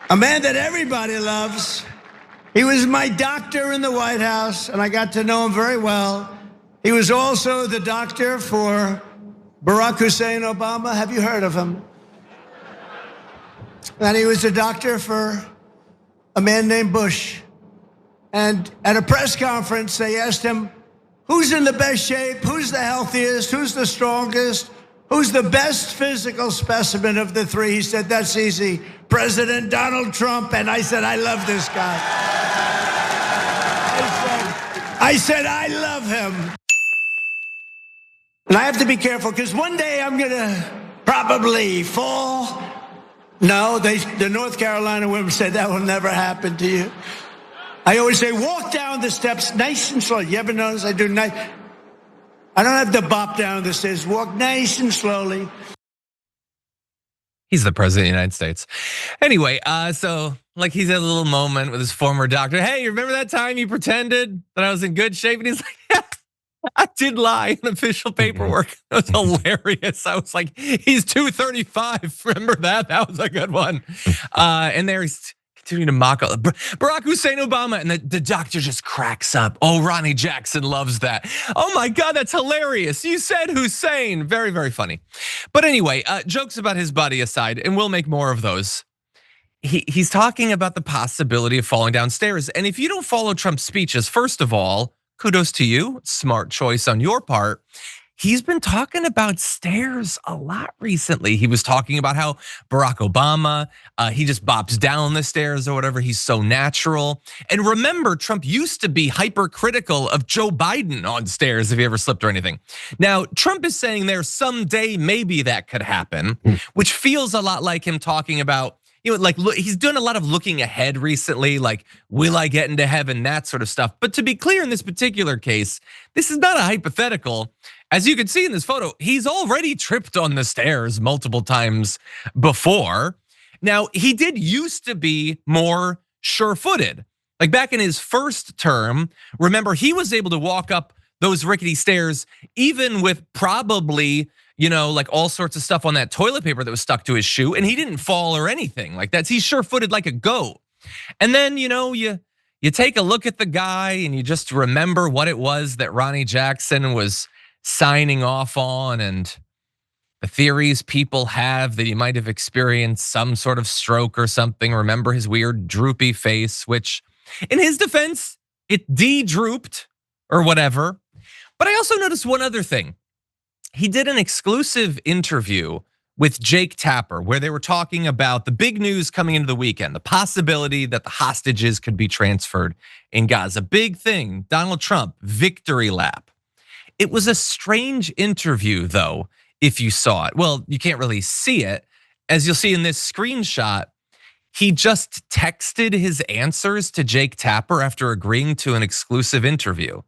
A man that everybody loves. He was my doctor in the White House, and I got to know him very well. He was also the doctor for Barack Hussein Obama. Have you heard of him? And he was a doctor for a man named Bush. And at a press conference, they asked him, who's in the best shape? Who's the healthiest? Who's the strongest? Who's the best physical specimen of the three? He said, that's easy. President Donald Trump. And I said, I love this guy. I said, I love him. And I have to be careful because one day I'm going to probably fall. No, the North Carolina women said that will never happen to you. I always say, walk down the steps nice and slow. You ever notice I do nice? I don't have to bop down the stairs. Walk nice and slowly. He's the president of the United States. Anyway, so like he's had a little moment with his former doctor. Hey, you remember that time you pretended that I was in good shape? And he's like, yeah, I did lie in official paperwork. It was hilarious. I was like, he's 235. Remember that? That was a good one. And there's continuing to mock Barack Hussein Obama, and the doctor just cracks up. Oh, Ronnie Jackson loves that. Oh my God, that's hilarious. You said Hussein. Very, very funny. But anyway, jokes about his body aside, and we'll make more of those. He's talking about the possibility of falling downstairs. And if you don't follow Trump's speeches, first of all, kudos to you. Smart choice on your part. He's been talking about stairs a lot recently. He was talking about how Barack Obama, he just bops down the stairs or whatever. He's so natural. And remember, Trump used to be hypercritical of Joe Biden on stairs if he ever slipped or anything. Now, Trump is saying there someday maybe that could happen, which feels a lot like him talking about, like he's doing a lot of looking ahead recently, like, will I get into heaven, that sort of stuff. But to be clear in this particular case, this is not a hypothetical. As you can see in this photo, he's already tripped on the stairs multiple times before. Now, he did used to be more sure-footed. Like back in his first term, remember, he was able to walk up those rickety stairs even with probably, like all sorts of stuff on that toilet paper that was stuck to his shoe, and he didn't fall or anything like that. He's sure-footed like a goat. And then, you take a look at the guy and you just remember what it was that Ronnie Jackson was signing off on, and the theories people have that he might have experienced some sort of stroke or something. Remember his weird droopy face, which in his defense, it de-drooped or whatever. But I also noticed one other thing. He did an exclusive interview with Jake Tapper where they were talking about the big news coming into the weekend, the possibility that the hostages could be transferred in Gaza. Big thing, Donald Trump, victory lap. It was a strange interview though, if you saw it. Well, you can't really see it. As you'll see in this screenshot, he just texted his answers to Jake Tapper after agreeing to an exclusive interview.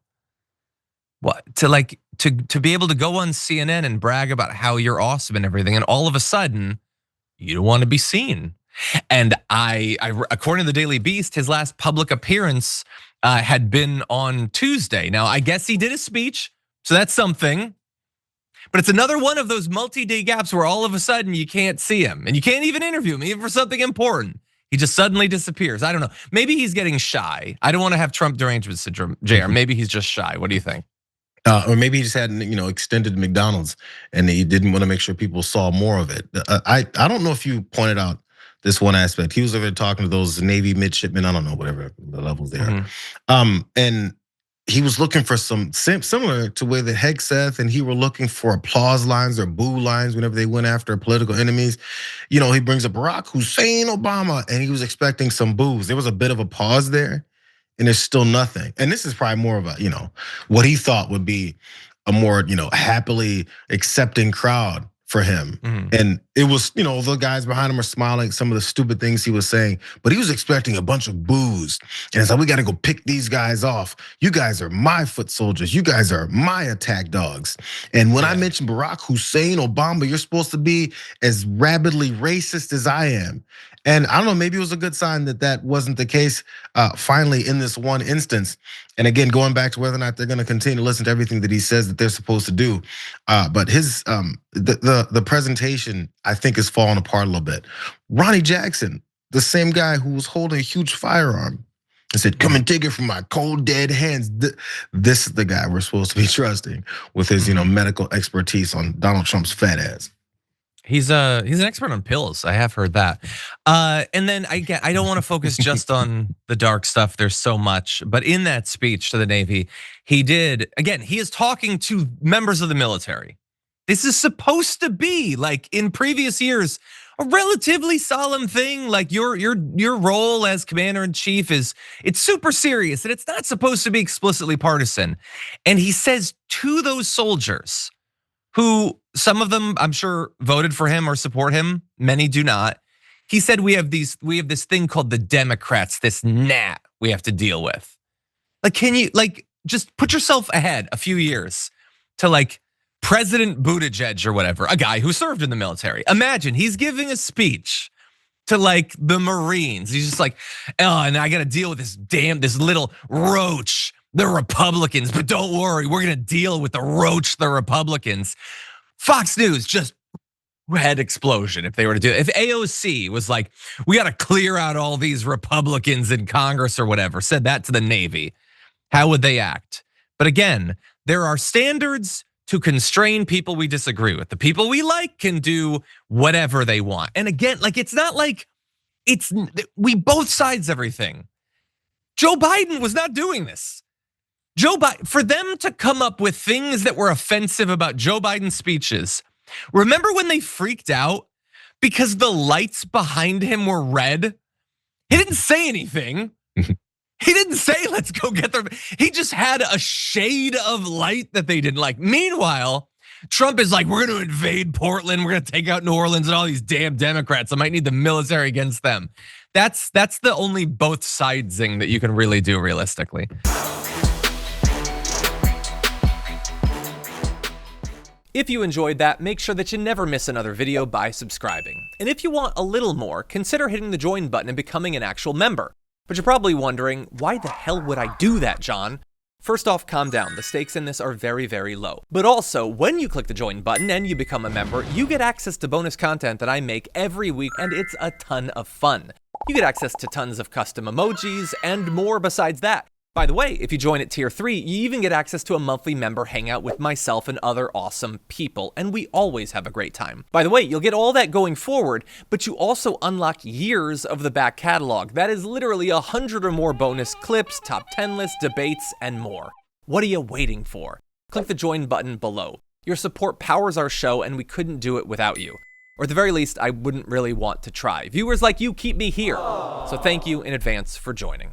What, to be able to go on CNN and brag about how you're awesome and everything, and all of a sudden, you don't want to be seen. And I according to the Daily Beast, his last public appearance had been on Tuesday. Now, I guess he did a speech. So that's something, but it's another one of those multi-day gaps where all of a sudden you can't see him and you can't even interview him, even for something important. He just suddenly disappears. I don't know. Maybe he's getting shy. I don't want to have Trump derangement syndrome, JR. Maybe he's just shy. What do you think? Or maybe he just had, extended McDonald's and he didn't want to make sure people saw more of it. I don't know if you pointed out this one aspect. He was over talking to those Navy midshipmen. I don't know, whatever the levels they are. And he was looking for some similar to where the Hegseth and he were looking for applause lines or boo lines whenever they went after political enemies. He brings up Barack Hussein Obama and he was expecting some boos. There was a bit of a pause there and there's still nothing. And this is probably more of a, what he thought would be a more, happily accepting crowd for him. And it was, the guys behind him are smiling at some of the stupid things he was saying, but he was expecting a bunch of boos. And it's like, we gotta go pick these guys off. You guys are my foot soldiers. You guys are my attack dogs. And when I mentioned Barack Hussein Obama, you're supposed to be as rabidly racist as I am. And I don't know, maybe it was a good sign that that wasn't the case finally in this one instance. And again, going back to whether or not they're gonna continue to listen to everything that he says that they're supposed to do. But his, the presentation, I think, is falling apart a little bit. Ronnie Jackson, the same guy who was holding a huge firearm and said, "Come and take it from my cold, dead hands." This is the guy we're supposed to be trusting with his, medical expertise on Donald Trump's fat ass. He's an expert on pills. I have heard that. And then I don't want to focus just on the dark stuff. There's so much. But in that speech to the Navy, he is talking to members of the military. This is supposed to be, like in previous years, a relatively solemn thing. Like your role as commander in chief it's super serious, and it's not supposed to be explicitly partisan. And he says to those soldiers, who some of them I'm sure voted for him or support him, many do not. He said we have this thing called the Democrats, this gnat we have to deal with. Like, can you just put yourself ahead a few years to like President Buttigieg or whatever, a guy who served in the military. Imagine he's giving a speech to like the Marines. He's just like, oh, and I got to deal with this little roach, the Republicans. But don't worry, we're gonna deal with the roach, the Republicans. Fox News just head explosion if they were to do it. If AOC was like, we got to clear out all these Republicans in Congress or whatever, said that to the Navy, how would they act? But again, there are standards to constrain people we disagree with. The people we like can do whatever they want. And again, like it's not like we both sides everything. Joe Biden was not doing this. Joe Biden, for them to come up with things that were offensive about Joe Biden's speeches. Remember when they freaked out because the lights behind him were red? He didn't say anything. He didn't say, let's go get them. He just had a shade of light that they didn't like. Meanwhile, Trump is like, we're gonna invade Portland. We're gonna take out New Orleans and all these damn Democrats. I might need the military against them. That's the only both sidesing that you can really do realistically. If you enjoyed that, make sure that you never miss another video by subscribing. And if you want a little more, consider hitting the join button and becoming an actual member. But you're probably wondering, why the hell would I do that, John? First off, calm down. The stakes in this are very, very low. But also, when you click the join button and you become a member, you get access to bonus content that I make every week, and it's a ton of fun. You get access to tons of custom emojis and more besides that. By the way, if you join at tier 3, you even get access to a monthly member hangout with myself and other awesome people, and we always have a great time. By the way, you'll get all that going forward, but you also unlock years of the back catalog. That is literally 100 or more bonus clips, top 10 lists, debates, and more. What are you waiting for? Click the join button below. Your support powers our show, and we couldn't do it without you. Or at the very least, I wouldn't really want to try. Viewers like you keep me here. So thank you in advance for joining.